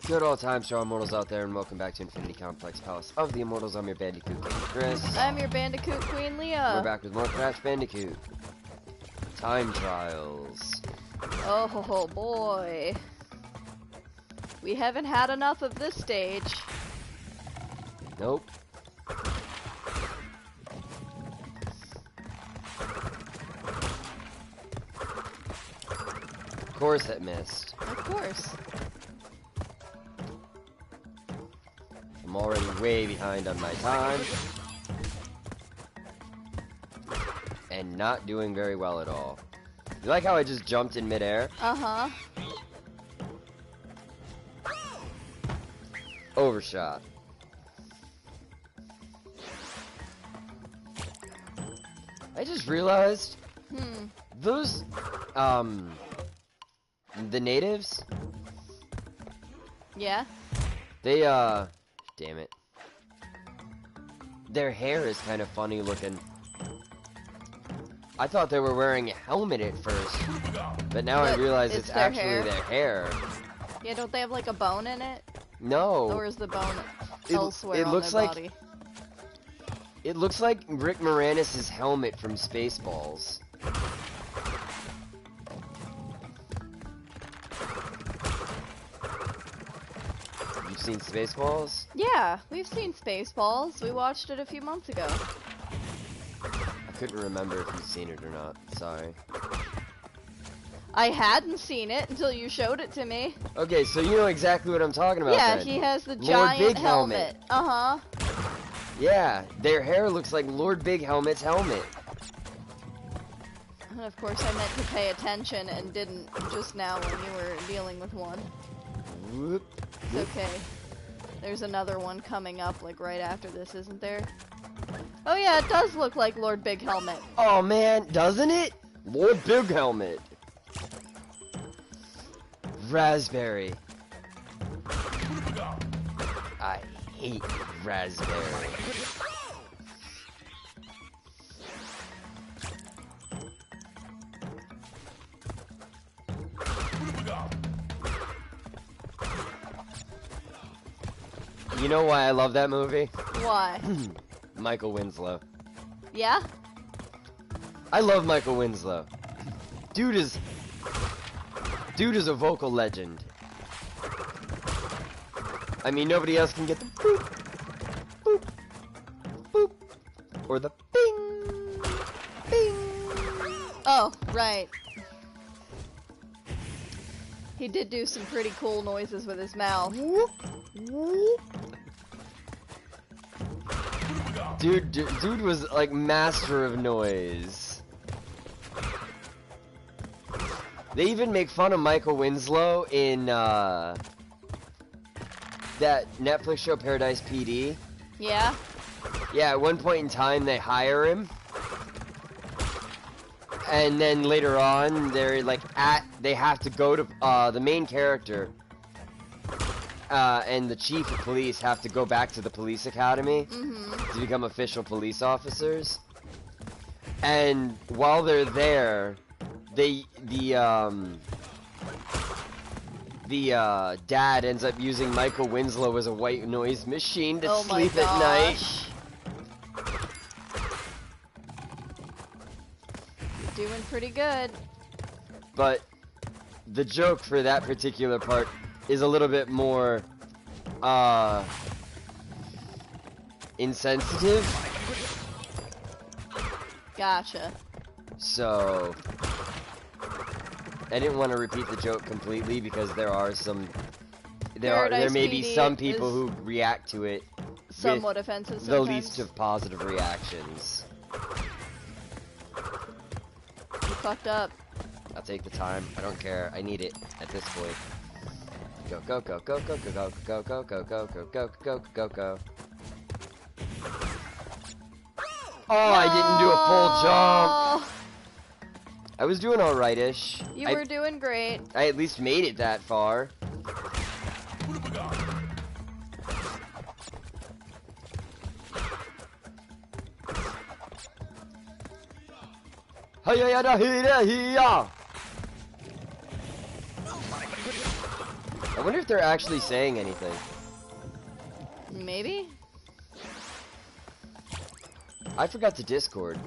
Good old times to all immortals out there, and welcome back to Infinity Complex Palace of the Immortals. I'm your Bandicoot King, Chris. I'm your Bandicoot Queen, Leah. We're back with more Crash Bandicoot. Time Trials. Oh boy. We haven't had enough of this stage. Nope. Of course it missed. Of course. I'm already way behind on my time. And not doing very well at all. You like how I just jumped in midair? Uh-huh. Overshot. I just realized those the natives, yeah, they damn it, their hair is kind of funny looking. I thought they were wearing a helmet at first, but now I realize it's actually their hair. Yeah, don't they have like a bone in it? No. Or is the bone elsewhere on their body? It looks like Rick Moranis' helmet from Spaceballs. You've seen Spaceballs? Yeah, we've seen Spaceballs. We watched it a few months ago. I couldn't remember if you've seen it or not. Sorry. I hadn't seen it until you showed it to me. Okay, so you know exactly what I'm talking about. Yeah, then. he has the Lord giant Big helmet. Uh-huh. Yeah, their hair looks like Lord Big Helmet's helmet. And of course I meant to pay attention and didn't just now when you were dealing with one. Whoop. It's okay. There's another one coming up like right after this, isn't there? Oh yeah, it does look like Lord Big Helmet. Oh man, doesn't it? Lord Big Helmet. Raspberry. I hate raspberry. You know why I love that movie? Why? Michael Winslow. Yeah? I love Michael Winslow. Dude is a vocal legend. I mean, nobody else can get the boop, boop, boop, or the bing, bing. Oh, right. He did do some pretty cool noises with his mouth. Whoop, whoop. Dude was like master of noise. They even make fun of Michael Winslow in that Netflix show Paradise PD. Yeah? Yeah, at one point in time they hire him. And then later on they're like they have to go to the main character and the chief of police have to go back to the police academy to become official police officers. And while they're there, the dad ends up using Michael Winslow as a white noise machine to sleep at night. You're doing pretty good. But the joke for that particular part is a little bit more insensitive. Gotcha. So I didn't want to repeat the joke completely because there may be some people who react to it somewhat offensive sometimes. The least of positive reactions. You fucked up. I'll take the time. I don't care. I need it at this point. Go go go go go go go go go go go go go go go go. Oh, I didn't do a full jump. I was doing alright-ish. You were doing great. I at least made it that far. I wonder if they're actually saying anything. Maybe? I forgot to Discord.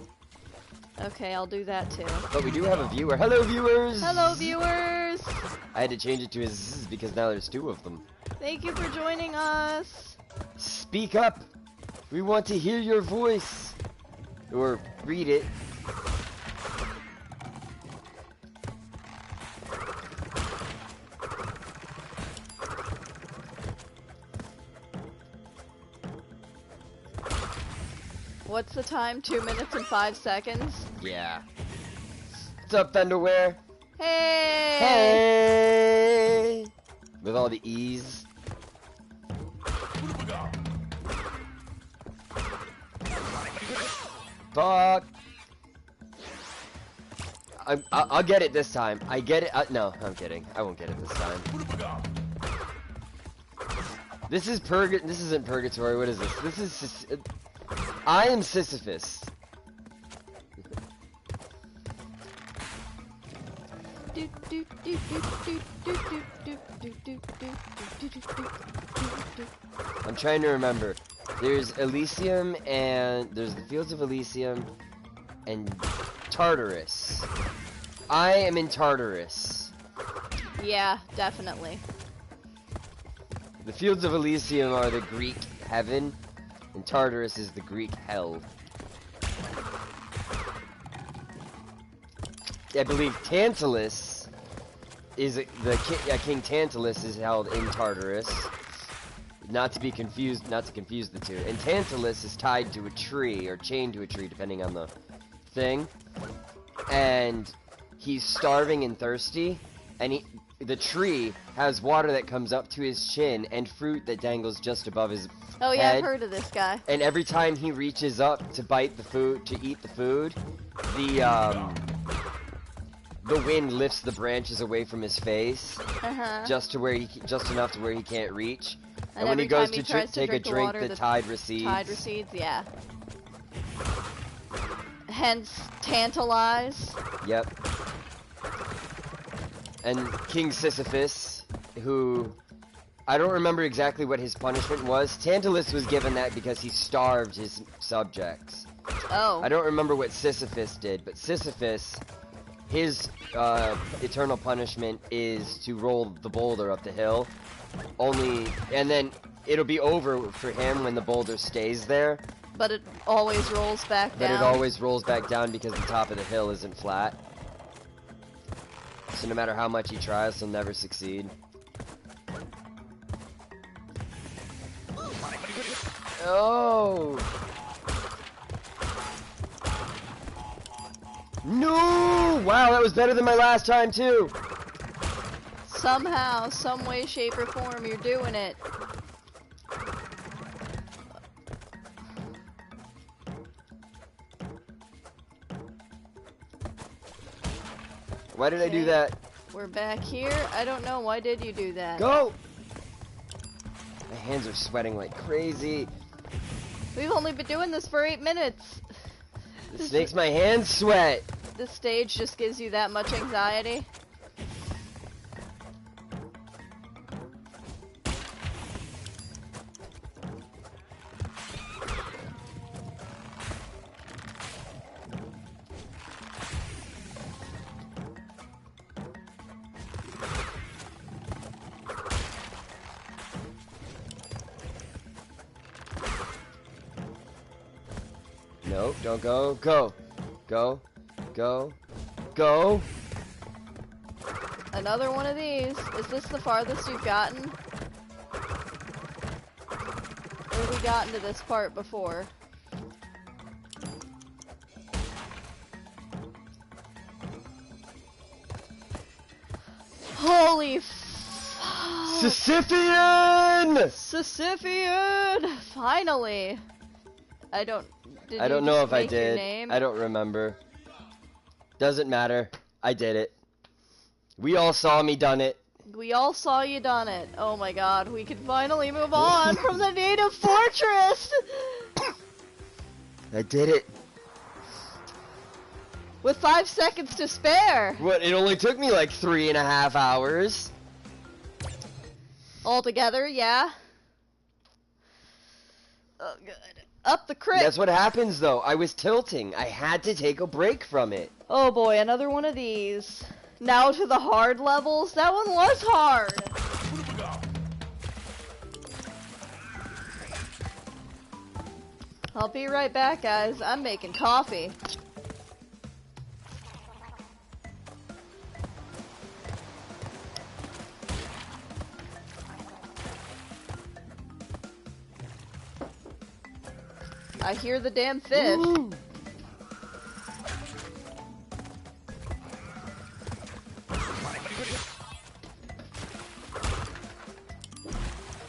Okay, I'll do that too. But we do have a viewer. Hello, viewers! Hello, viewers! I had to change it to a zzz because now there's 2 of them. Thank you for joining us. Speak up! We want to hear your voice! Or read it. What's the time? 2 minutes and 5 seconds? Yeah. What's up, Thunderwear? Hey! Hey! With all the E's. Fuck! I'll get it this time. I get it. No, I'm kidding. I won't get it this time. This is This isn't Purgatory. What is this? This is. I am Sisyphus. I'm trying to remember. There's Elysium and there's the Fields of Elysium and Tartarus. I am in Tartarus. Yeah, definitely. The Fields of Elysium are the Greek heaven, and Tartarus is the Greek hell. I believe Tantalus is King Tantalus is held in Tartarus. Not to confuse the two. And Tantalus is tied to a tree or chained to a tree, depending on the thing. And he's starving and thirsty, and the tree has water that comes up to his chin and fruit that dangles just above his Oh yeah, head. I've heard of this guy. And every time he reaches up to bite the food, to eat the food, the wind lifts the branches away from his face, just enough to where he can't reach. And when he goes to take a drink, the tide recedes. Tide recedes, yeah. Hence, tantalize. Yep. And King Sisyphus, who I don't remember exactly what his punishment was. Tantalus was given that because he starved his subjects. Oh. I don't remember what Sisyphus did, but Sisyphus, his eternal punishment is to roll the boulder up the hill. And then it'll be over for him when the boulder stays there. But it always rolls back down. But it always rolls back down because the top of the hill isn't flat. So no matter how much he tries, he'll never succeed. Oh! No! Wow, that was better than my last time too! Somehow, some way, shape, or form, you're doing it. Why did I do that? We're back here. I don't know. Why did you do that? Go! My hands are sweating like crazy. We've only been doing this for 8 minutes. This makes my hands sweat. This stage just gives you that much anxiety. No, don't go. Go. Go. Go. Go. Another one of these. Is this the farthest you've gotten? Or have we gotten to this part before? Holy Sisyphean! Sisyphean! Finally! I don't know if I did. I don't remember. Doesn't matter. I did it. We all saw me done it. We all saw you done it. Oh my god, we can finally move on from the native fortress! I did it. With 5 seconds to spare! What, it only took me like 3.5 hours? All together, yeah. Oh, good. Up the crit. That's what happens, though. I was tilting. I had to take a break from it. Oh boy, another one of these. Now to the hard levels. That one was hard. I'll be right back, guys. I'm making coffee. I hear the damn fish. Ooh.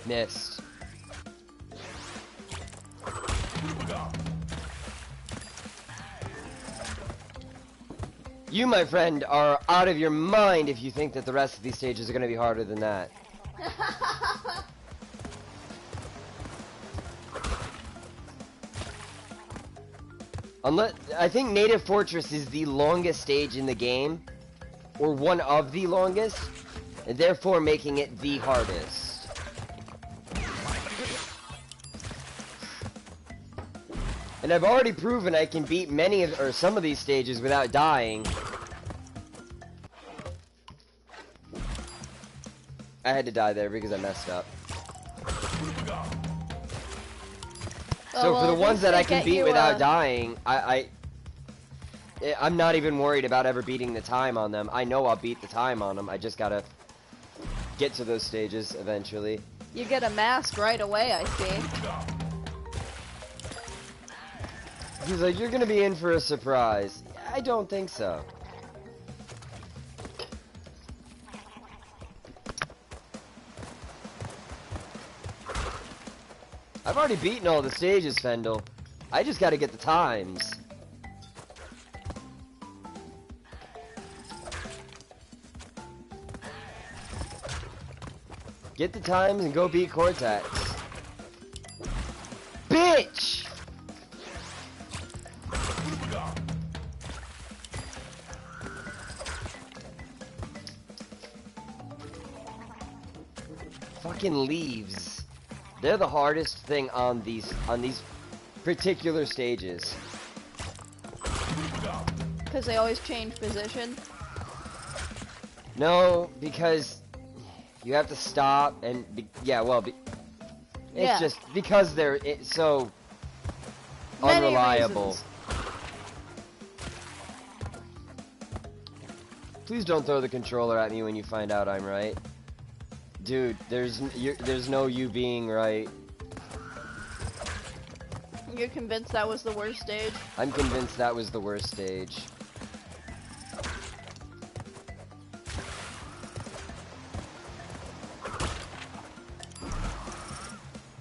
Missed. You, my friend, are out of your mind if you think that the rest of these stages are going to be harder than that. Unless, I think Native Fortress is the longest stage in the game, or one of the longest, and therefore making it the hardest. And I've already proven I can beat many of, or some of these stages without dying. I had to die there because I messed up. So well, for the ones that I can beat without dying, I'm not even worried about ever beating the time on them. I know I'll beat the time on them. I just gotta get to those stages eventually. you get a mask right away, I see. He's like, you're gonna be in for a surprise. I don't think so. I've already beaten all the stages, Fendel. I just gotta get the times. Get the times and go beat Cortex. Bitch! Fucking leaves. They're the hardest thing on these particular stages. Because they always change position. No, because you have to stop and it's just because they're so Many unreliable. reasons. Please don't throw the controller at me when you find out I'm right. Dude, there's no you being right. You're convinced that was the worst stage? I'm convinced that was the worst stage.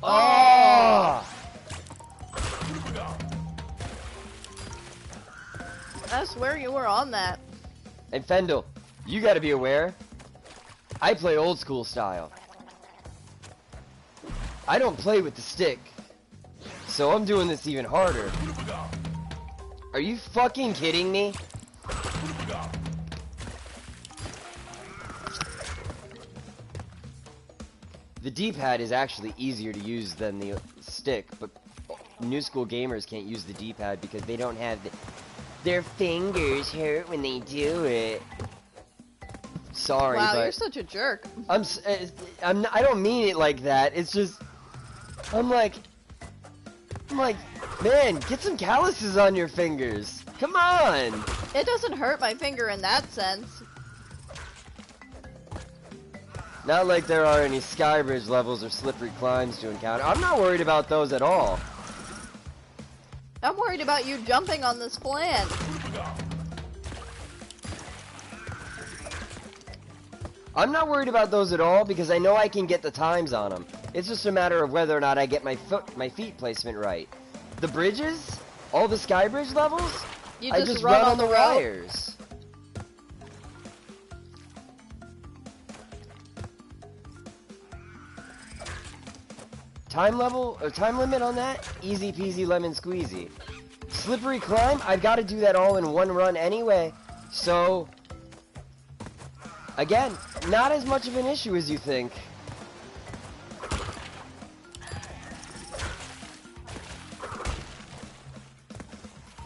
Oh! I swear you were on that. And Fendel, you gotta be aware, I play old school style. I don't play with the stick. So I'm doing this even harder. Are you fucking kidding me? The D-pad is actually easier to use than the stick, but new school gamers can't use the D-pad because they don't have their fingers hurt when they do it. Sorry, wow, but you're such a jerk. I don't mean it like that. It's just I'm like, man, get some calluses on your fingers. Come on. It doesn't hurt my finger in that sense. Not like there are any skybridge levels or slippery climbs to encounter. I'm not worried about those at all. I'm worried about you jumping on this plant. I'm not worried about those at all because I know I can get the times on them. It's just a matter of whether or not I get my feet placement right. The bridges, all the skybridge levels, You I just run on the rope. wires. Time level or time limit on that? Easy peasy lemon squeezy. Slippery climb? I've got to do that all in one run anyway. So again, not as much of an issue as you think.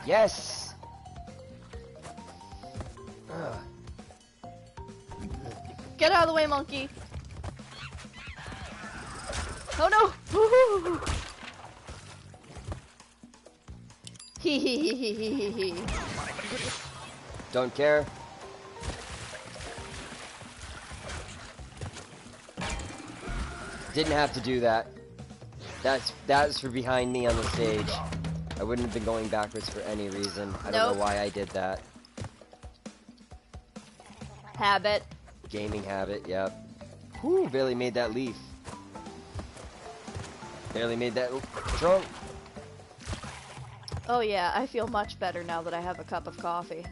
Yes! Ugh. Get out of the way, monkey! Oh no! Woo-hoo. Hee hee hee hee hee hee hee. Don't care. Didn't have to do that. That's for behind me on the stage. I wouldn't have been going backwards for any reason. I don't know why I did that. Habit. Gaming habit, yep. Whew, barely made that leaf. Barely made that trunk. Oh yeah, I feel much better now that I have a cup of coffee.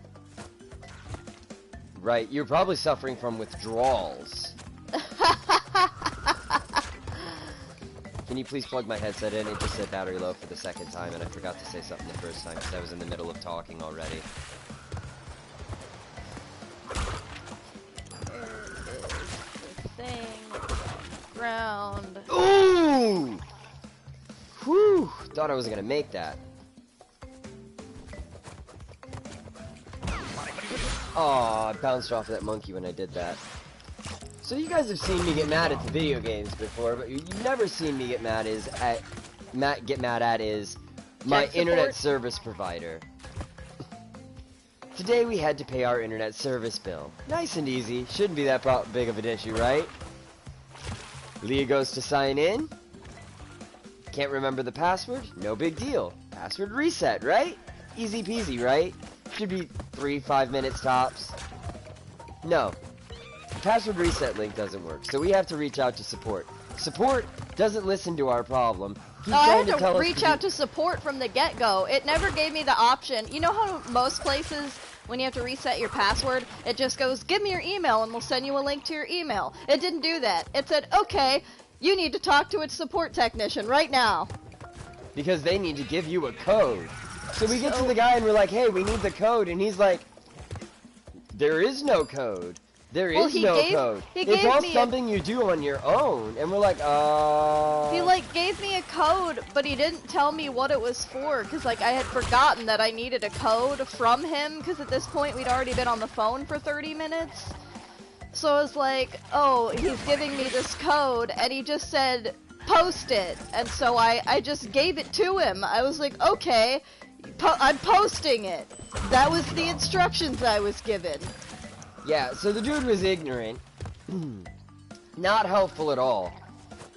Right, you're probably suffering from withdrawals. Can you please plug my headset in? It just said battery low for the second time, and I forgot to say something the first time because I was in the middle of talking already. There is the thing. Ground. Ooh! Whew! Thought I wasn't gonna make that. Aw, I bounced off of that monkey when I did that. So you guys have seen me get mad at the video games before, but you've never seen me get mad at my internet service provider. Today we had to pay our internet service bill. Nice and easy. Shouldn't be that big of an issue, right? Leah goes to sign in. Can't remember the password? No big deal. Password reset, right? Easy peasy, right? Should be 3-5 minutes tops. No. The password reset link doesn't work, so we have to reach out to support. Support doesn't listen to our problem. I had to reach out to support from the get-go. It never gave me the option. You know how most places, when you have to reset your password, it just goes, give me your email and we'll send you a link to your email. It didn't do that. It said, okay, you need to talk to its support technician right now. Because they need to give you a code. So we get to the guy and we're like, hey, we need the code, and he's like, there is no code. There is no code. It's all something you do on your own. And we're like, He, like, gave me a code, but he didn't tell me what it was for. Because, like, I had forgotten that I needed a code from him. Because at this point, we'd already been on the phone for 30 minutes. So I was like, oh, he's giving me this code. And he just said, post it. And so I just gave it to him. I was like, okay, I'm posting it. That was the instructions I was given. Yeah, so the dude was ignorant. Not helpful at all.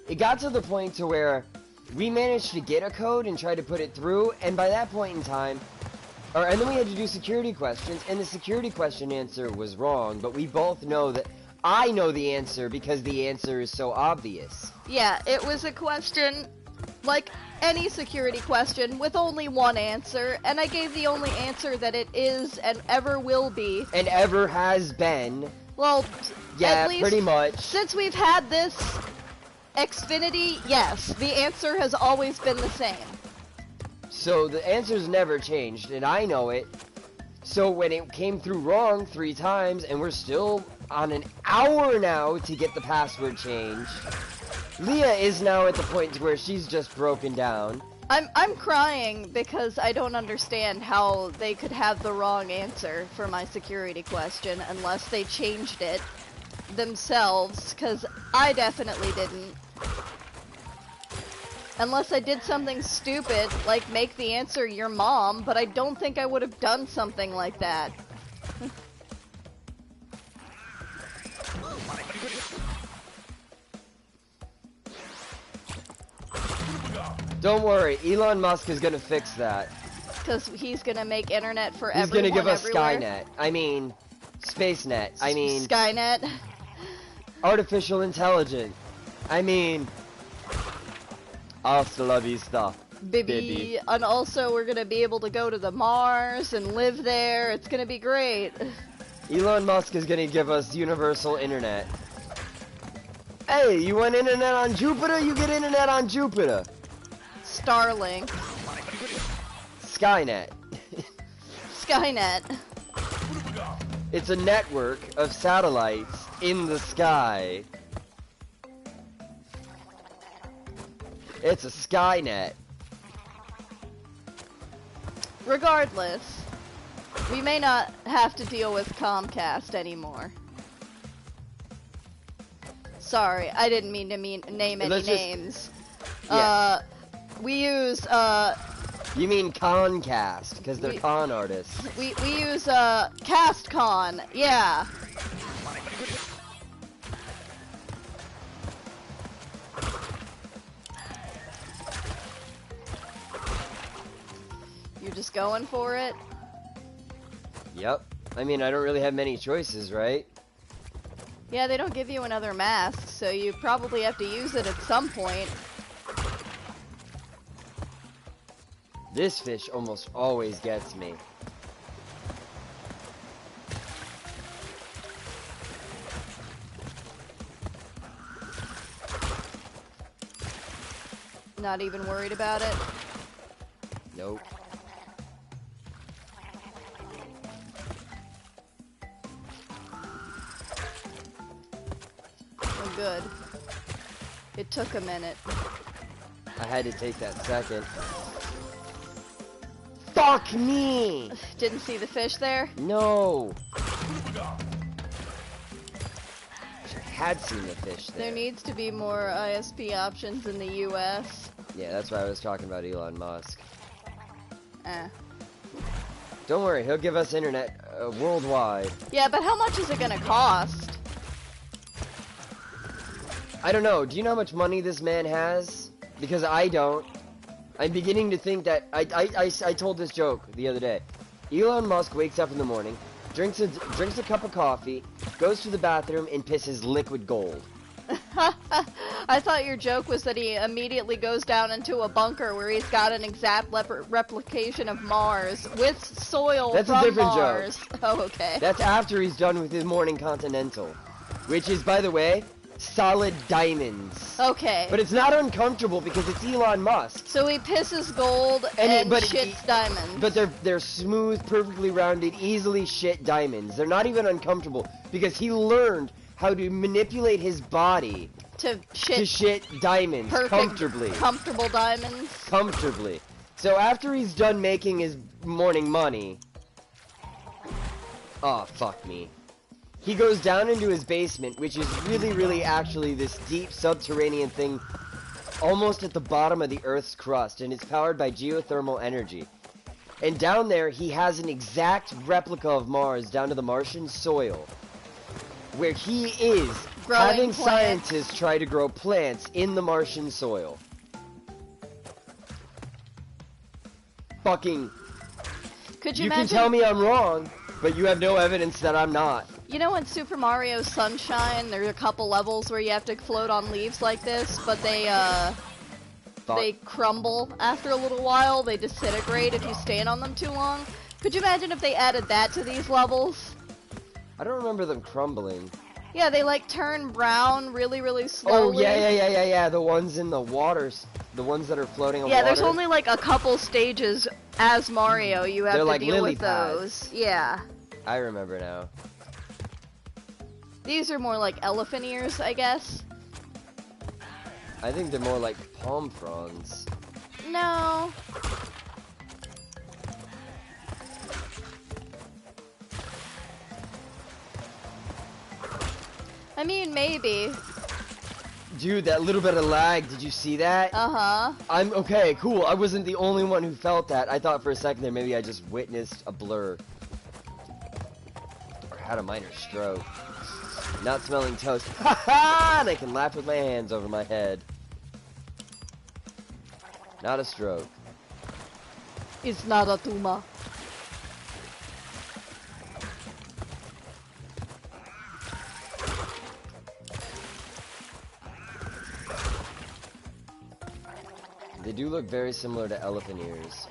It got to the point to where we managed to get a code and try to put it through, and by that point in time, and then we had to do security questions, and the security question answer was wrong, but we both know that I know the answer because the answer is so obvious. Yeah, it was a question like any security question with only one answer, and I gave the only answer that it is and ever will be. And ever has been. Well, yeah, at least pretty much. Since we've had this Xfinity, yes, the answer has always been the same. So the answer's never changed, and I know it. So when it came through wrong 3 times, and we're still on an hour now to get the password changed, Leah is now at the point where she's just broken down. I'm crying because I don't understand how they could have the wrong answer for my security question unless they changed it themselves, because I definitely didn't. Unless I did something stupid, like make the answer your mom, but I don't think I would have done something like that. Don't worry, Elon Musk is gonna fix that. Because he's gonna make internet for everyone. He's gonna give us everywhere. Skynet. I mean, SpaceNet. I mean... Skynet. Artificial intelligence. I mean... Hasta la vista, baby. And also, we're gonna be able to go to the Mars and live there. It's gonna be great. Elon Musk is gonna give us universal internet. Hey, you want internet on Jupiter? You get internet on Jupiter. Starlink. Skynet. Skynet. It's a network of satellites in the sky. It's a Skynet. Regardless, we may not have to deal with Comcast anymore. Sorry, I didn't mean to name any names. Yeah. We use, You mean Concast, because they're con artists. We use, CastCon, yeah. You're just going for it? Yep. I mean, I don't really have many choices, right? Yeah, they don't give you another mask, so you probably have to use it at some point. This fish almost always gets me. Not even worried about it? Nope. Oh, good. It took a minute. I had to take that second. Fuck me! Didn't see the fish there? No! I had seen the fish there. There needs to be more ISP options in the US. Yeah, that's why I was talking about Elon Musk. Eh. Don't worry, he'll give us internet worldwide. Yeah, but how much is it gonna cost? I don't know. Do you know how much money this man has? Because I don't. I'm beginning to think that I told this joke the other day. Elon Musk wakes up in the morning, drinks a cup of coffee, goes to the bathroom, and pisses liquid gold. I thought your joke was that he immediately goes down into a bunker where he's got an exact replication of Mars with soil That's from a different Mars. joke. Oh, okay. That's after he's done with his morning continental, which is, by the way, solid diamonds. Okay. But it's not uncomfortable because it's Elon Musk. So he pisses gold and shits diamonds. But they're smooth, perfectly rounded, easily shit diamonds. They're not even uncomfortable because he learned how to manipulate his body to shit diamonds perfect, comfortably. Comfortable diamonds. Comfortably. So after he's done making his morning money, oh fuck me. He goes down into his basement, which is really actually this deep subterranean thing almost at the bottom of the Earth's crust, and it's powered by geothermal energy. And down there, he has an exact replica of Mars down to the Martian soil, where he is having scientists try to grow plants in the Martian soil. Fucking... Could you imagine? Can tell me I'm wrong, but you have no evidence that I'm not. You know in Super Mario Sunshine, there's a couple levels where you have to float on leaves like this, but they crumble after a little while. They disintegrate if you stand on them too long. Could you imagine if they added that to these levels? I don't remember them crumbling. Yeah, they like turn brown really slowly. Oh, yeah. The ones in the waters. The ones that are floating on water. Yeah, there's only like a couple stages as Mario. You have to deal with pads. those. Yeah. I remember now. These are more like elephant ears, I guess. I think they're more like palm fronds. No. I mean, maybe. Dude, that little bit of lag, did you see that? Uh-huh. I'm okay, cool. I wasn't the only one who felt that. I thought for a second there maybe I just witnessed a blur. Or had a minor stroke. Not smelling toast. Ha ha! And I can laugh with my hands over my head. Not a stroke. It's not a tumor. They do look very similar to elephant ears.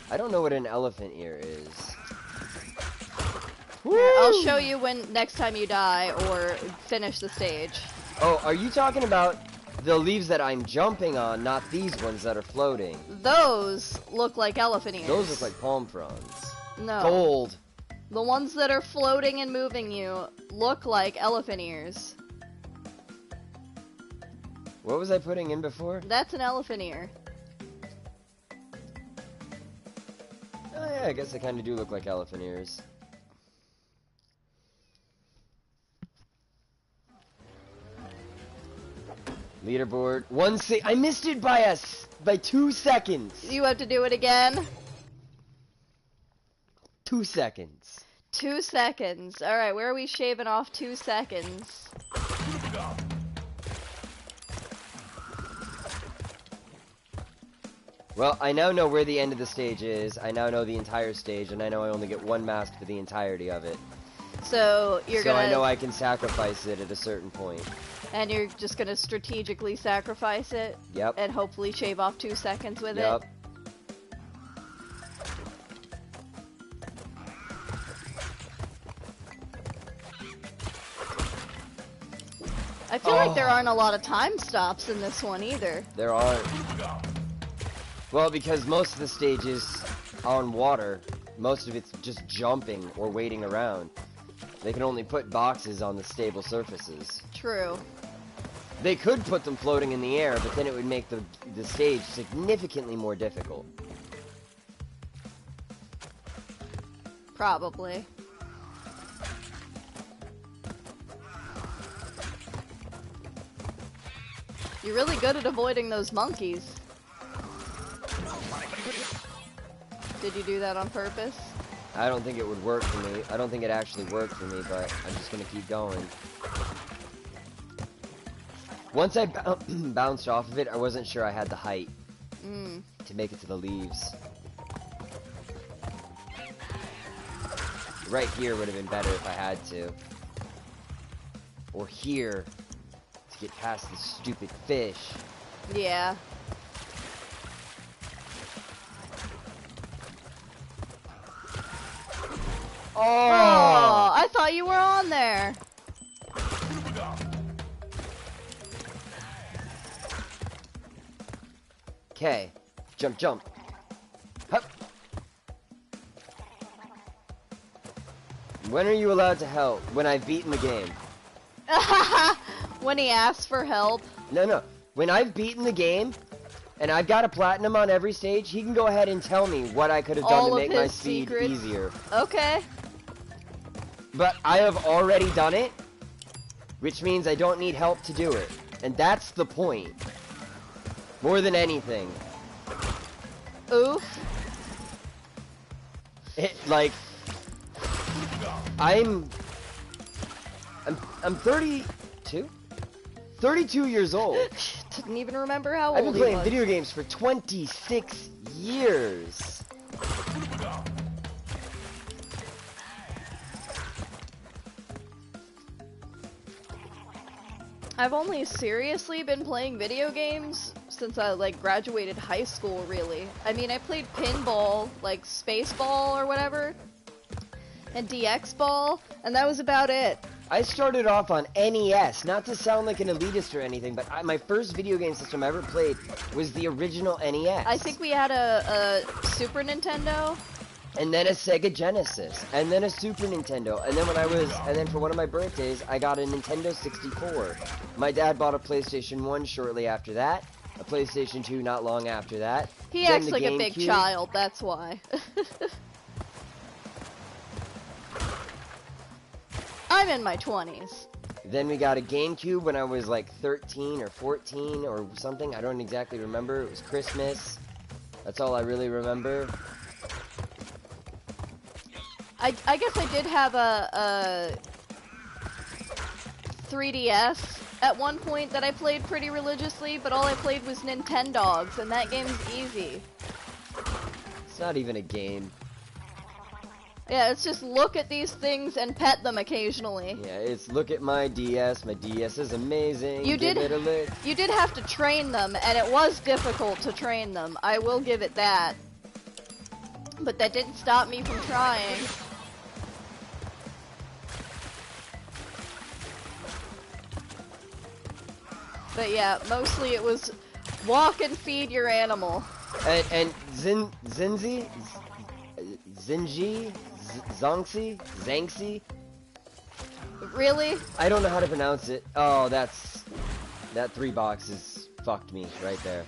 I don't know what an elephant ear is. Here, I'll show you when next time you die or finish the stage. Oh, are you talking about the leaves that I'm jumping on, not these ones that are floating? Those look like elephant ears. Those look like palm fronds. No. Gold. The ones that are floating and moving you look like elephant ears. What was I putting in before? That's an elephant ear. Yeah, I guess they kind of do look like elephant ears. Leaderboard. I missed it by 2 seconds. You have to do it again. 2 seconds. 2 seconds. All right, where are we shaving off 2 seconds? Well, I now know where the end of the stage is. I now know the entire stage, and I know I only get 1 mask for the entirety of it. So you're gonna. So I know I can sacrifice it at a certain point. And you're just gonna strategically sacrifice it. Yep. And hopefully shave off 2 seconds with Yep. it. I feel like there aren't a lot of time stops in this one either. There aren't. Well, because most of the stage is on water. Most of it's just jumping or waiting around. They can only put boxes on the stable surfaces. True. They could put them floating in the air, but then it would make the stage significantly more difficult. Probably. You're really good at avoiding those monkeys. Did you do that on purpose? I don't think it would work for me. I don't think it actually worked for me, but I'm just gonna keep going. Once I bounced off of it, I wasn't sure I had the height to make it to the leaves. Right here would have been better if I had to. Or here, to get past this stupid fish. Yeah. Oh, I thought you were on there. Okay, jump, jump. Hup. When are you allowed to help? When I've beaten the game. When he asks for help. No. When I've beaten the game, and I've got a platinum on every stage, he can go ahead and tell me what I could have done to make my speed easier. Okay. But I have already done it, which means I don't need help to do it. And that's the point. More than anything. Oof. I'm 32? 32 years old. Didn't even remember how old I've been he playing was. video games for 26 years. I've only seriously been playing video games since I graduated high school, really. I mean, I played pinball, like Spaceball or whatever, and DX Ball, and that was about it. I started off on NES, not to sound like an elitist or anything, but my first video game system I ever played was the original NES. I think we had a Super Nintendo. And then a Sega Genesis, and then a Super Nintendo, and then for one of my birthdays, I got a Nintendo 64. My dad bought a PlayStation 1 shortly after that, a PlayStation 2 not long after that. He acts like a big child, that's why. I'm in my 20s. Then we got a GameCube when I was like 13 or 14 or something. I don't exactly remember. It was Christmas. That's all I really remember. I guess I did have a 3DS at one point that I played pretty religiously, but all I played was Nintendogs, and that game's easy. It's not even a game. Yeah, it's just look at these things and pet them occasionally. Yeah, it's look at my DS. My DS is amazing. You Give it a lick. You did have to train them, and it was difficult to train them. I will give it that. But that didn't stop me from trying. But yeah, mostly it was walk and feed your animal. And Zinzi? Zinji? Zangxi? Really? I don't know how to pronounce it. Oh, that 3 boxes fucked me right there.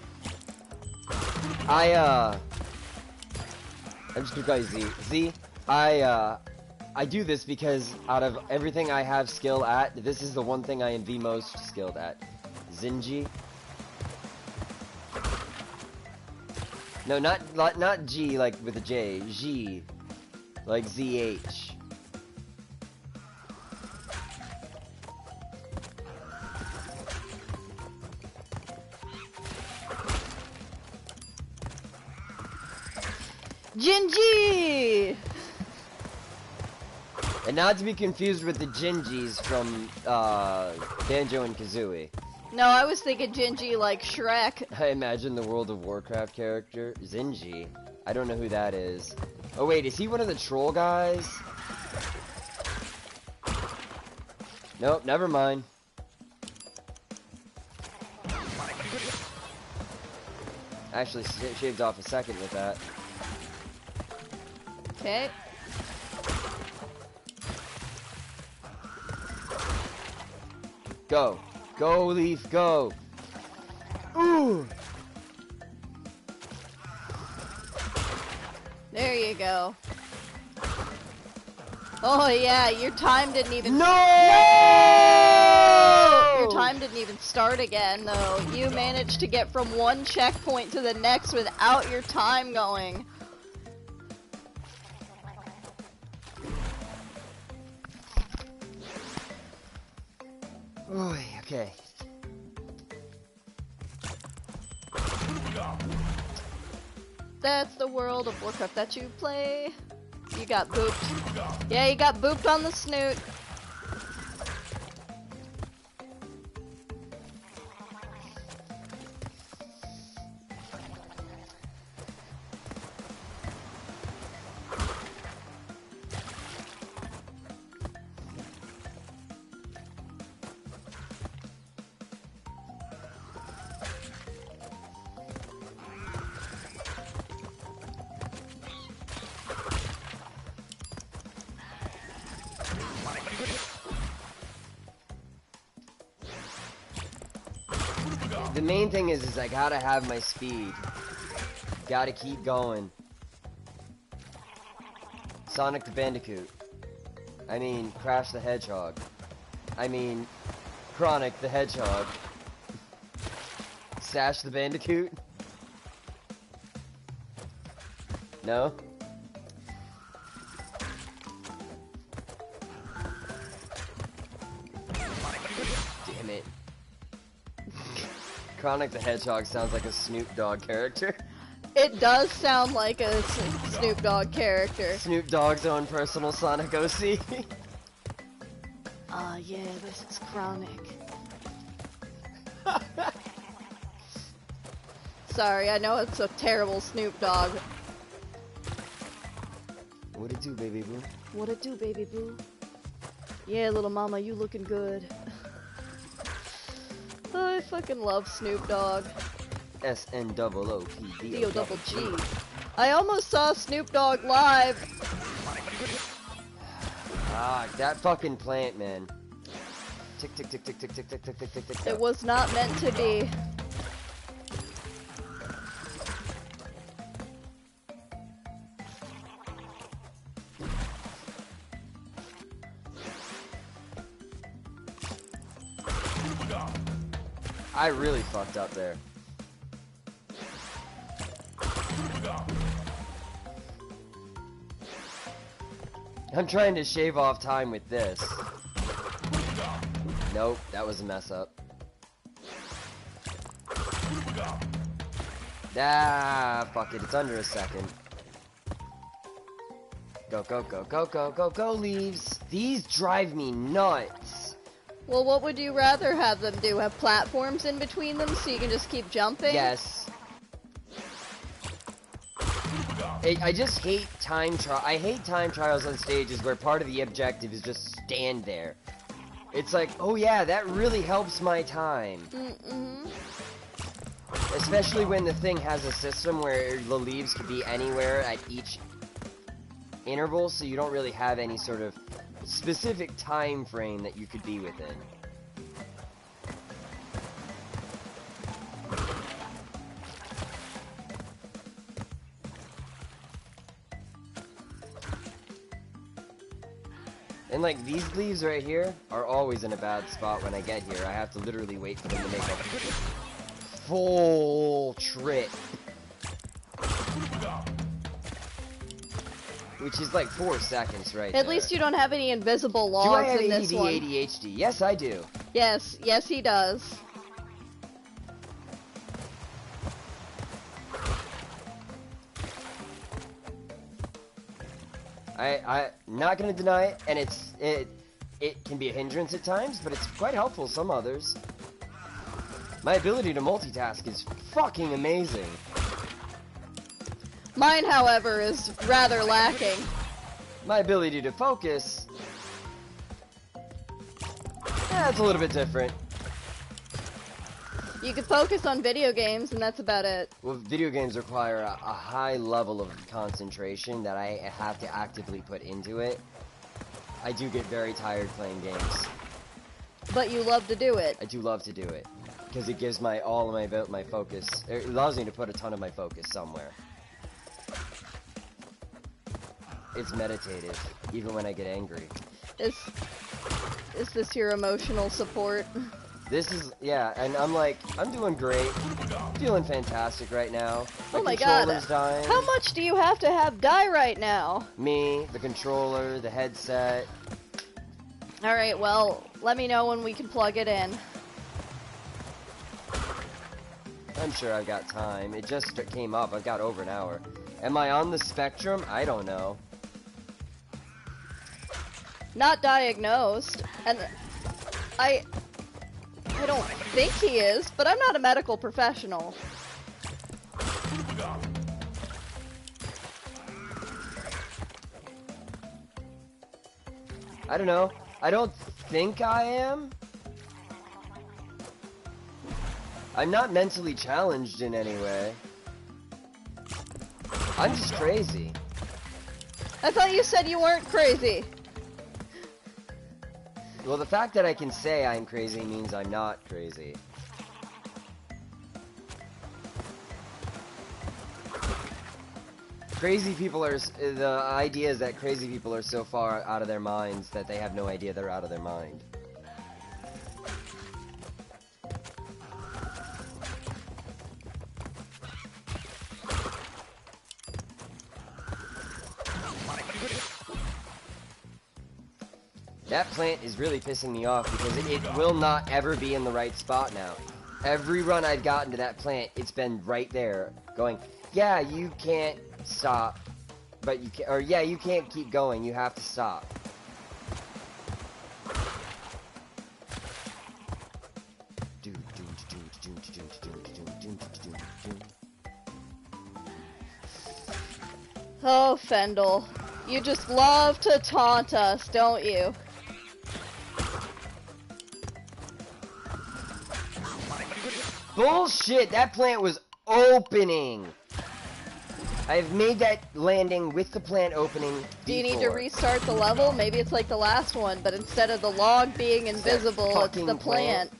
I'm just gonna call you Z. Z, I do this because out of everything I have skill at, this is the one thing I am the most skilled at. Zinji. No, not G like with a J. G, like ZH. Gingy! And not to be confused with the Gingies from Banjo and Kazooie. No, I was thinking Gingy like Shrek. I imagine the World of Warcraft character. Zinji. I don't know who that is. Oh wait, is he one of the troll guys? Nope, never mind. Actually shaved off a second with that. Okay. Go. Go, Leaf, go. Ooh! There you go. Oh yeah, your time didn't even... No! Your time didn't even start again, though. You managed to get from one checkpoint to the next without your time going. Oy, okay. That's the World of Warcraft that you play. You got booped. Yeah, you got booped on the snoot. The main thing is I gotta have my speed. Gotta keep going. Sonic the Bandicoot. I mean, Crash the Hedgehog. I mean, Chronic the Hedgehog. Sash the Bandicoot? No? Damn it. Chronic the Hedgehog sounds like a Snoop Dogg character. It does sound like a Snoop Dogg character. Snoop Dogg's own personal Sonic OC. Yeah, this is Chronic. Sorry, I know it's a terrible Snoop Dogg. What it do, baby boo? What it do, baby boo? Yeah, little mama, you looking good. Oh, I fucking love Snoop Dogg. SNOOPDOGG. I almost saw Snoop Dogg live. Ah, that fucking plant, man. Tick tick tick tick tick tick tick tick tick tick tick. It was not meant to be. I really fucked up there. I'm trying to shave off time with this. Nope, that was a mess up. Ah, fuck it, it's under a second. Go, go, go, go, go, go, go, leaves. These drive me nuts. Well, what would you rather have them do? Have platforms in between them so you can just keep jumping? Yes. I just hate I hate time trials on stages where part of the objective is just stand there. It's like, oh yeah, that really helps my time. Mm-hmm. Especially when the thing has a system where the leaves could be anywhere at each interval, so you don't really have any sort of specific time frame that you could be within. And like these leaves right here are always in a bad spot when I get here. I have to literally wait for them to make a full trip. Which is like 4 seconds right At there. least you don't have any invisible logs do I have in this ADD, one. ADHD? Yes, I do. Yes, yes he does. I'm not gonna deny it, and it can be a hindrance at times, but it's quite helpful some others. My ability to multitask is fucking amazing. Mine, however, is rather lacking. My ability to focus, it's a little bit different. You can focus on video games, and that's about it. Well, video games require a high level of concentration that I have to actively put into it. I do get very tired playing games. But you love to do it. I do love to do it because it gives all of my focus. It allows me to put a ton of my focus somewhere. It's meditative, even when I get angry. Is this your emotional support? This is, yeah, and I'm doing great. Feeling fantastic right now. Oh my god. Controller's dying. How much do you have to have die right now? Me, the controller, the headset. Alright, well, let me know when we can plug it in. I'm sure I've got time. It just came up. I've got over an hour. Am I on the spectrum? I don't know. Not diagnosed, and I don't think he is, but I'm not a medical professional. I don't know. I don't think I am. I'm not mentally challenged in any way. I'm just crazy. I thought you said you weren't crazy. Well, the fact that I can say I'm crazy means I'm not crazy. Crazy people are... The idea is that crazy people are so far out of their minds that they have no idea they're out of their mind. That plant is really pissing me off because it will not ever be in the right spot now. Every run I've gotten to that plant, it's been right there, going, yeah, you can't stop, but you can, or yeah, you can't keep going, you have to stop. Oh, Fendel, you just love to taunt us, don't you? Bullshit! That plant was opening! I've made that landing with the plant opening before. Do you need to restart the level? Maybe it's like the last one, but instead of the log being invisible, it's the plant.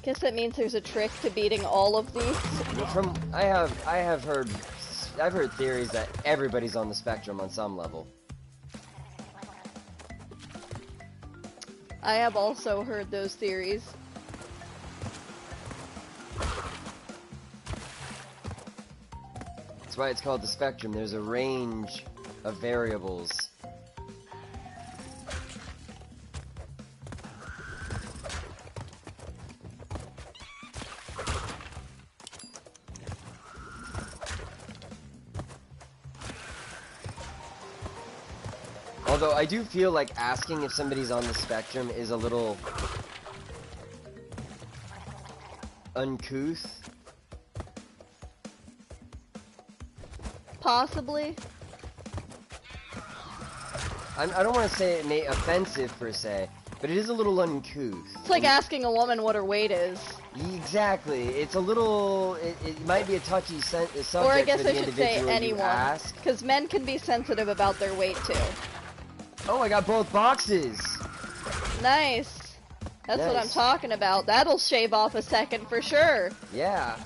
Guess that means there's a trick to beating all of these. From I've heard theories that everybody's on the spectrum on some level. I have also heard those theories. That's why it's called the spectrum. There's a range of variables. Although I do feel like asking if somebody's on the spectrum is a little uncouth. Possibly. I don't want to say it offensive per se, But it is a little uncouth. It's like asking a woman what her weight is. Exactly. It's a little... It might be a touchy subject Or I guess for I the should say individual you anyone. ask. Because men can be sensitive about their weight too. Oh, I got both boxes! Nice. That's what I'm Nice. talking about. That'll shave off a second for sure. Yeah.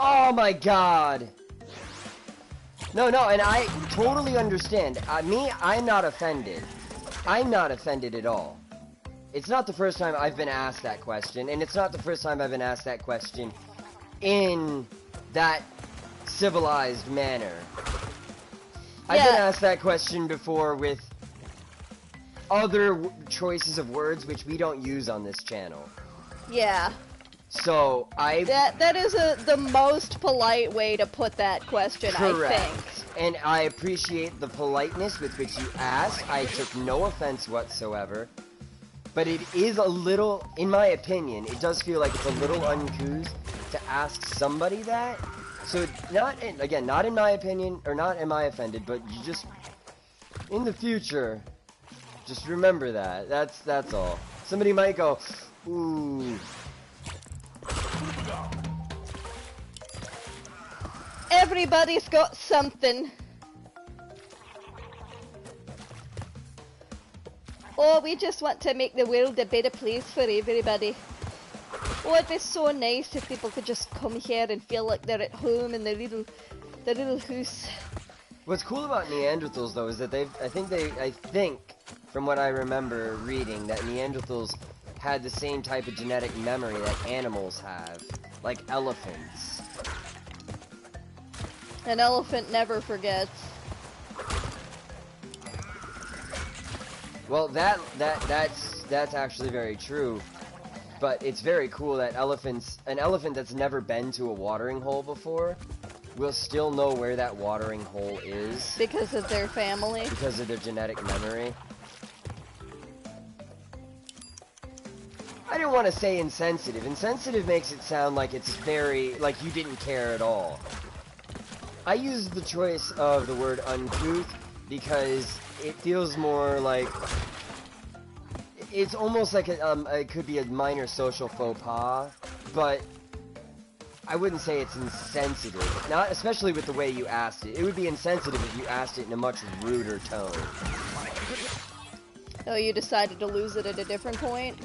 Oh my god! No, and I totally understand. I'm not offended. I'm not offended at all. It's not the first time I've been asked that question, and it's not the first time I've been asked that question in that civilized manner. I've been asked that question before with other choices of words which we don't use on this channel. Yeah. So, That is the most polite way to put that question, correct. I think. And I appreciate the politeness with which you asked. I took no offense whatsoever. But it is a little, in my opinion, it does feel like it's a little uncouth to ask somebody that. So, not in my opinion, or not am I offended, but you just, in the future, just remember that. That's all. Somebody might go, ooh. Everybody's got something. Oh, we just want to make the world a better place for everybody. Oh, it'd be so nice if people could just come here and feel like they're at home in their little house. What's cool about Neanderthals, though, is that I think, from what I remember reading, that Neanderthals had the same type of genetic memory that animals have, like elephants. An elephant never forgets. Well, that's actually very true, but it's very cool that an elephant that's never been to a watering hole before will still know where that watering hole is. Because of their family? Because of their genetic memory. I didn't want to say insensitive. Insensitive makes it sound like it's like you didn't care at all. I use the choice of the word uncouth because it feels more like... It's almost like it could be a minor social faux pas, but I wouldn't say it's insensitive. Not especially with the way you asked it. It would be insensitive if you asked it in a much ruder tone. Oh, you decided to lose it at a different point?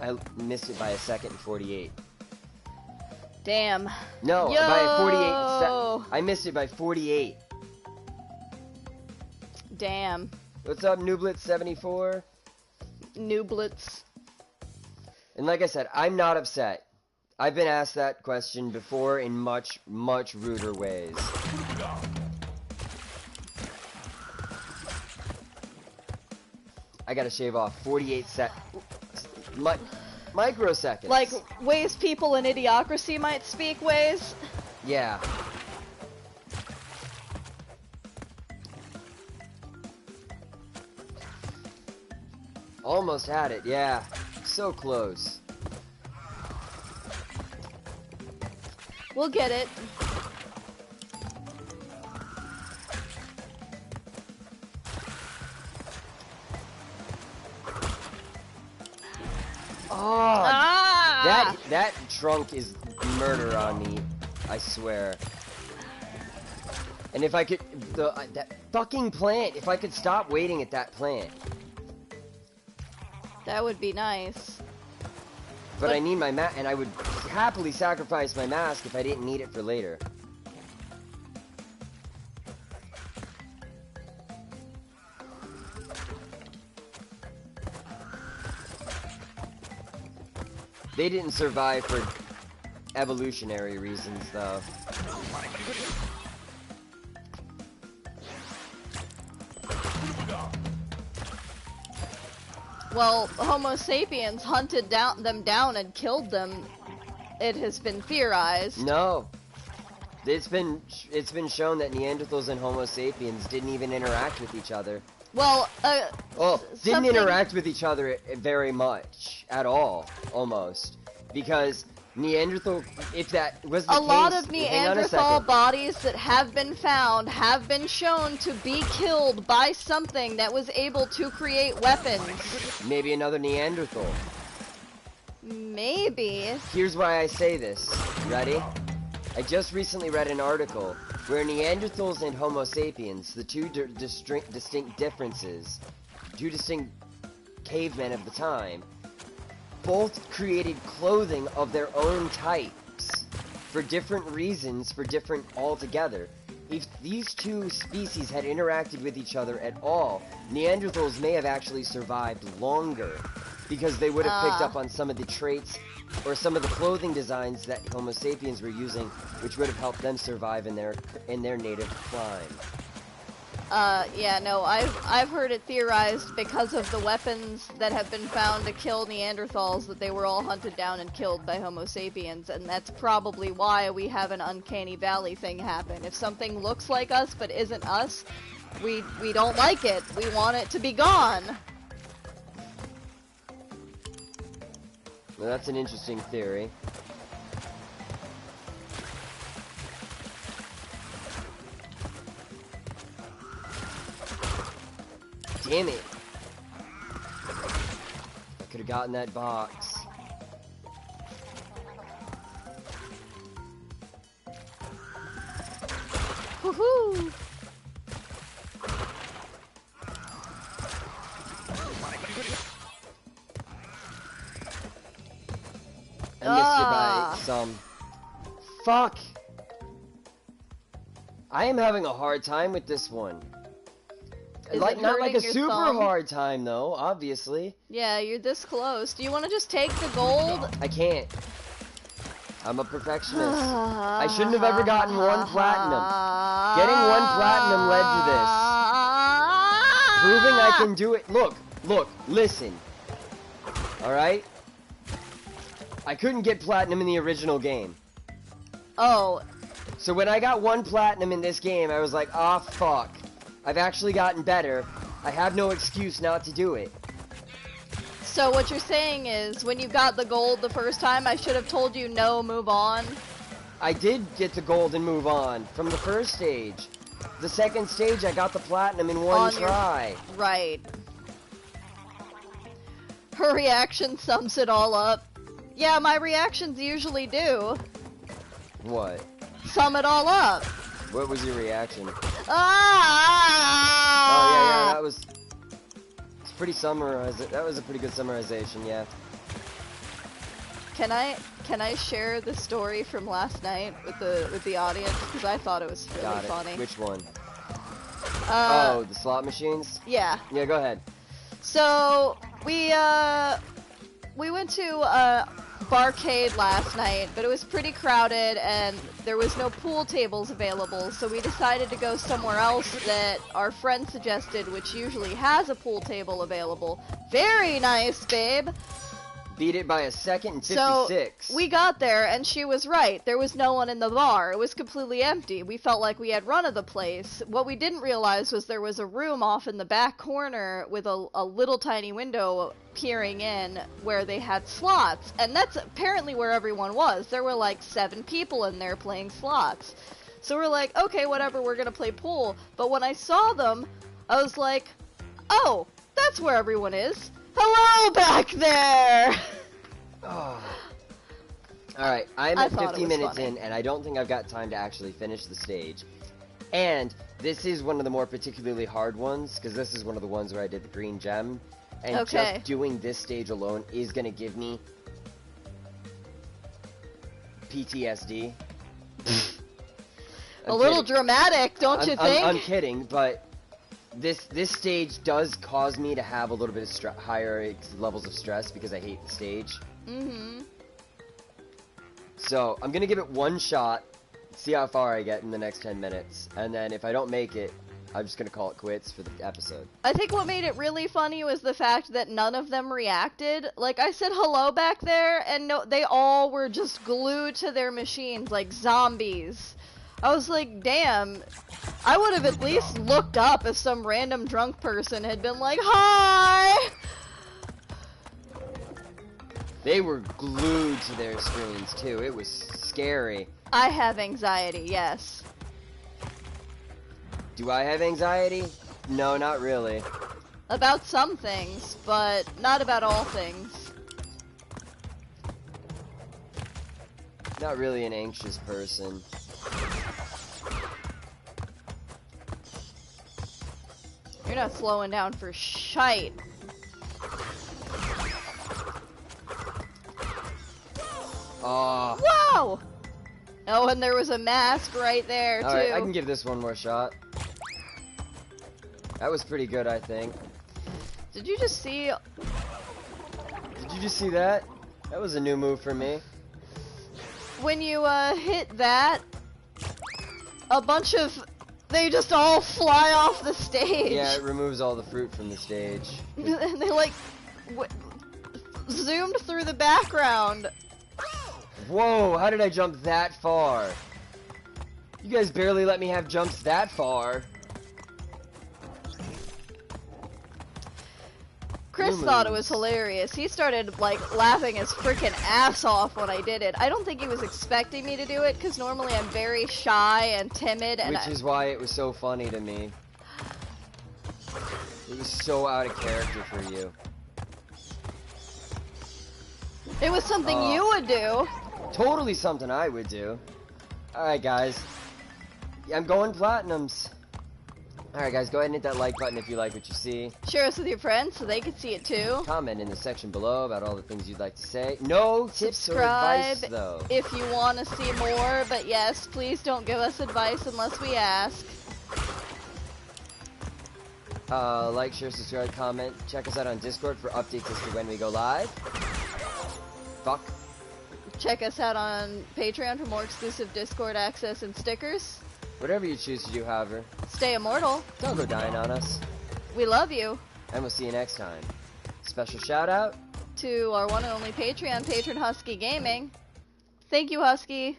I missed it by a second and 48. Damn. No, Yo! by 48 I missed it by 48. Damn. What's up, Nublet74? Nooblets. And like I said, I'm not upset. I've been asked that question before in much, much ruder ways. I gotta shave off 48 microseconds. Like ways people in Idiocracy might speak ways? Yeah. Almost had it, yeah. So close. We'll get it. Oh, Ah! that trunk is murder on me, I swear. And if I could, that fucking plant, if I could stop waiting at that plant. That would be nice. But I need my mask, and I would happily sacrifice my mask if I didn't need it for later. They didn't survive for evolutionary reasons, though. Well, Homo sapiens hunted them down and killed them. It has been theorized. No. It's been shown that Neanderthals and Homo sapiens didn't even interact with each other. Well, didn't interact with each other very much at all, almost, because Neanderthal, if that was the case... A lot of hang on a Neanderthal second. bodies that have been found have been shown to be killed by something that was able to create weapons. Maybe another Neanderthal. Maybe. Here's why I say this. Ready? I just recently read an article where Neanderthals and Homo sapiens, the two distinct differences, two distinct cavemen of the time, both created clothing of their own types for different reasons, for different altogether. If these two species had interacted with each other at all, Neanderthals may have actually survived longer because they would have picked up on some of the traits or some of the clothing designs that Homo sapiens were using, which would have helped them survive in their native clime. Yeah, no, I've heard it theorized because of the weapons that have been found to kill Neanderthals that they were all hunted down and killed by Homo sapiens, and that's probably why we have an uncanny valley thing happen. If something looks like us but isn't us, we don't like it. We want it to be gone. Well, that's an interesting theory. Damn it! I could have gotten that box. Woohoo! I missed you by some. Fuck! I am having a hard time with this one. Not like a super hard time though, obviously. Yeah, you're this close. Do you want to just take the gold? I can't. I'm a perfectionist. I shouldn't have ever gotten one platinum. Getting one platinum led to this. Proving I can do it. Look, listen. Alright? I couldn't get platinum in the original game. Oh. So when I got one platinum in this game, I was like, ah, fuck. I've actually gotten better. I have no excuse not to do it. So what you're saying is, when you got the gold the first time, I should have told you no, move on? I did get the gold and move on from the first stage. The second stage, I got the platinum in one try. Right. Her reaction sums it all up. Yeah, my reactions usually do. What? Sum it all up. What was your reaction? Ah! Oh yeah, that was pretty summarized. That was a pretty good summarization, yeah. Can I share the story from last night with the audience, because I thought it was really funny. Which one? Oh, the slot machines? Yeah. Yeah, go ahead. So we went to Barcade last night, but it was pretty crowded and there was no pool tables available, so we decided to go somewhere else that our friend suggested, which usually has a pool table available. Very nice, babe! Beat it by a second and 56. So we got there and she was right. There was no one in the bar. It was completely empty. We felt like we had run of the place. What we didn't realize was there was a room off in the back corner with a little tiny window peering in where they had slots. And that's apparently where everyone was. There were like 7 people in there playing slots. So we're like, okay, whatever, we're gonna play pool. But when I saw them, I was like, oh, that's where everyone is. Hello back there! Oh. Alright, I'm at 50 minutes in, and I don't think I've got time to actually finish the stage. And this is one of the more particularly hard ones, because this is one of the ones where I did the green gem. And just doing this stage alone is going to give me PTSD. A little dramatic, don't you think? I'm kidding, but this stage does cause me to have a little bit of higher levels of stress because I hate the stage. Mm-hmm. So I'm gonna give it one shot, see how far I get in the next 10 minutes, and then if I don't make it, I'm just gonna call it quits for the episode. I think what made it really funny was the fact that none of them reacted. Like, I said hello back there, and no, they all were just glued to their machines like zombies. I was like, damn, I would have at least looked up if some random drunk person had been like, hi! They were glued to their screens too. It was scary. I have anxiety, yes. Do I have anxiety? No, not really. About some things, but not about all things. Not really an anxious person. You're not slowing down for shite. Oh. Whoa! Oh, and there was a mask right there, too. Alright, I can give this one more shot. That was pretty good, I think. Did you just see... Did you just see that? That was a new move for me. When you, hit that, a bunch of... They just all fly off the stage. Yeah, it removes all the fruit from the stage. And they, like, zoomed through the background. Whoa, how did I jump that far? You guys barely let me have jumps that far. Chris thought it was hilarious. He started, like, laughing his freaking ass off when I did it. I don't think he was expecting me to do it, because normally I'm very shy and timid. And Which is why it was so funny to me. It was so out of character for you. It was something you would do. Totally something I would do. Alright, guys. I'm going platinums. Alright, guys, go ahead and hit that like button if you like what you see. Share us with your friends so they can see it too. Comment in the section below about all the things you'd like to say. No tips Subscribe or advice, though. if you want to see more, but yes, please don't give us advice unless we ask. Like, share, subscribe, comment. Check us out on Discord for updates as to when we go live. Fuck. Check us out on Patreon for more exclusive Discord access and stickers. Whatever you choose to do, however. Stay immortal. Don't go dying on us. We love you. And we'll see you next time. Special shout out To our one and only Patreon patron, Husky Gaming. Thank you, Husky.